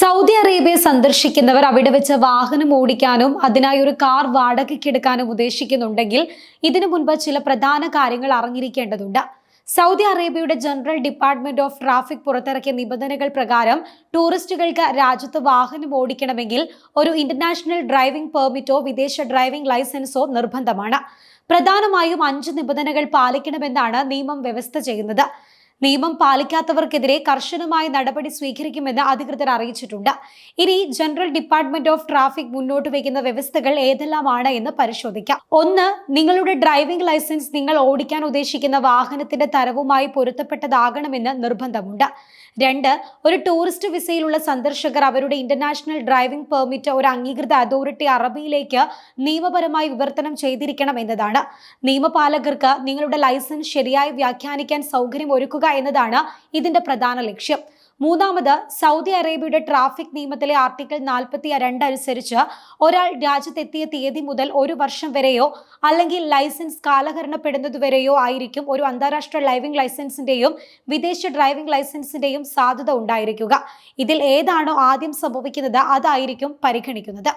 Saudi Arabia സന്ദർശിക്കുന്നവർ അവിടെ വെച്ച് വാഹനം ഓടിക്കാനും അതിനായി ഒരു കാർ വാടകയ്ക്കെടുക്കാനും ഉദ്ദേശിക്കുന്നുണ്ടെങ്കിൽ ഇതിനു മുൻപ് ചില പ്രധാന കാര്യങ്ങൾ അറിഞ്ഞിരിക്കേണ്ടതുണ്ട്. സൗദി അറേബ്യയുടെ ജനറൽ ഡിപ്പാർട്ട്മെന്റ് ഓഫ് ട്രാഫിക് പുറത്തിറക്കിയ നിബന്ധനകൾ പ്രകാരം ടൂറിസ്റ്റുകൾക്ക് രാജ്യത്ത് വാഹനം ഓടിക്കണമെങ്കിൽ ഒരു ഇന്റർനാഷണൽ ഡ്രൈവിംഗ് പെർമിറ്റോ വിദേശ ഡ്രൈവിംഗ് ലൈസൻസോ നിർബന്ധമാണ്. പ്രധാനമായും 5 നിബന്ധനകൾ പാലിക്കണമെന്നാണ് നിയമം വ്യവസ്ഥ ചെയ്യുന്നത്. നിയമം പാലിക്കാത്തവർക്കെതിരെ കർശനമായ നടപടി സ്വീകരിക്കുമെന്ന് അധികൃതർ അറിയിച്ചിട്ടുണ്ട്. ഇനി ജനറൽ ഡിപ്പാർട്ട്മെന്റ് ഓഫ് ട്രാഫിക് മുന്നോട്ട് വയ്ക്കുന്ന വ്യവസ്ഥകൾ ഏതെല്ലാമാണ് എന്ന് പരിശോധിക്കാം. 1. നിങ്ങളുടെ ഡ്രൈവിംഗ് ലൈസൻസ് നിങ്ങൾ ഓടിക്കാൻ ഉദ്ദേശിക്കുന്ന വാഹനത്തിന്റെ തരവുമായി പൊരുത്തപ്പെട്ടതാകണമെന്ന് നിർബന്ധമുണ്ട്. 2. ഒരു ടൂറിസ്റ്റ് വിസയിലുള്ള സന്ദർശകർ അവരുടെ ഇന്റർനാഷണൽ ഡ്രൈവിംഗ് പെർമിറ്റ് ഒരു അംഗീകൃത അതോറിറ്റി അറബിയിലേക്ക് നിയമപരമായി വിവർത്തനം ചെയ്തിരിക്കണം എന്നതാണ്. നിയമപാലകർക്ക് നിങ്ങളുടെ ലൈസൻസ് ശരിയായി വ്യാഖ്യാനിക്കാൻ സൗകര്യം ഒരുക്കുക എന്നതാണ് ഇതിന്റെ പ്രധാന ലക്ഷ്യം. 3. സൗദി അറേബ്യയുടെ ട്രാഫിക് നിയമത്തിലെ ആർട്ടിക്കിൾ 42 അനുസരിച്ച് ഒരാൾ രാജ്യത്തെത്തിയ തീയതി മുതൽ 1 വർഷം വരെയോ അല്ലെങ്കിൽ ലൈസൻസ് കാലഹരണപ്പെടുന്നതുവരെയോ ആയിരിക്കും ഒരു അന്താരാഷ്ട്ര ഡ്രൈവിംഗ് ലൈസൻസിന്റെയും വിദേശ ഡ്രൈവിംഗ് ലൈസൻസിന്റെയും സാധുത ഉണ്ടായിരിക്കുക. ഇതിൽ ഏതാണോ ആദ്യം സംഭവിക്കുന്നത് അതായിരിക്കും പരിഗണിക്കുന്നത്.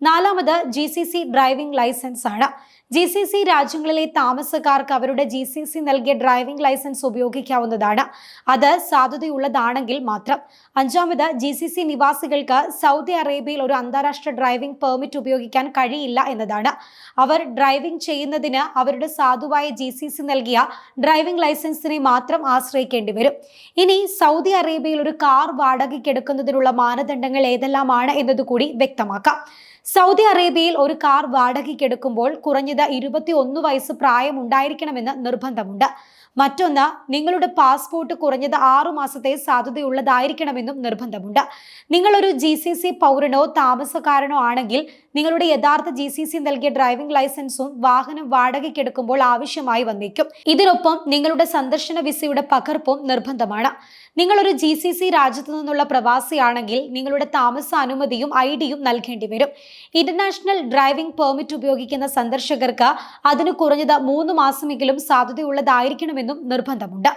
4. GCC ഡ്രൈവിംഗ് ലൈസൻസ് ആണ്. GCC രാജ്യങ്ങളിലെ താമസക്കാർക്ക് അവരുടെ GCC നൽകിയ ഡ്രൈവിംഗ് ലൈസൻസ് ഉപയോഗിക്കാവുന്നതാണ്. അത് സാധുതയുള്ളതാണെങ്കിൽ മാത്രം. 5. GCC നിവാസികൾക്ക് സൗദി അറേബ്യയിൽ ഒരു അന്താരാഷ്ട്ര ഡ്രൈവിംഗ് പെർമിറ്റ് ഉപയോഗിക്കാൻ കഴിയില്ല എന്നതാണ്. അവർ ഡ്രൈവിംഗ് ചെയ്യുന്നതിന് അവരുടെ സാധുവായ GCC നൽകിയ ഡ്രൈവിംഗ് ലൈസൻസിനെ മാത്രം ആശ്രയിക്കേണ്ടി വരും. ഇനി സൗദി അറേബ്യയിൽ ഒരു കാർ വാടകയ്ക്കെടുക്കുന്നതിനുള്ള മാനദണ്ഡങ്ങൾ ഏതെല്ലാമാണ് എന്നതുകൂടി വ്യക്തമാക്കാം. സൗദി അറേബ്യയിൽ ഒരു കാർ വാടകയ്ക്കെടുക്കുമ്പോൾ കുറഞ്ഞത് 21 വയസ്സ് പ്രായം ഉണ്ടായിരിക്കണമെന്ന് നിർബന്ധമുണ്ട്. മറ്റൊന്ന്, നിങ്ങളുടെ പാസ്പോർട്ട് കുറഞ്ഞത് 6 മാസത്തെ സാധുതയുള്ളതായിരിക്കണമെന്നും നിർബന്ധമുണ്ട്. നിങ്ങളൊരു GCC പൗരനോ താമസക്കാരനോ ആണെങ്കിൽ നിങ്ങളുടെ യഥാർത്ഥ GCC നൽകിയ ഡ്രൈവിംഗ് ലൈസൻസും വാഹനം വാടകയ്ക്കെടുക്കുമ്പോൾ ആവശ്യമായി വന്നേക്കും. ഇതിനൊപ്പം നിങ്ങളുടെ സന്ദർശന വിസയുടെ പകർപ്പും നിർബന്ധമാണ്. നിങ്ങളൊരു GCC രാജ്യത്തു നിന്നുള്ള പ്രവാസിയാണെങ്കിൽ നിങ്ങളുടെ താമസ അനുമതിയും ID-യും നൽകേണ്ടി വരും. ഇന്റർനാഷണൽ ഡ്രൈവിംഗ് പെർമിറ്റ് ഉപയോഗിക്കുന്ന സന്ദർശകർക്ക് അതിന് കുറഞ്ഞത് 3 മാസമെങ്കിലും സാധുതയുള്ളതായിരിക്കണമെന്നും നിർബന്ധമുണ്ട്.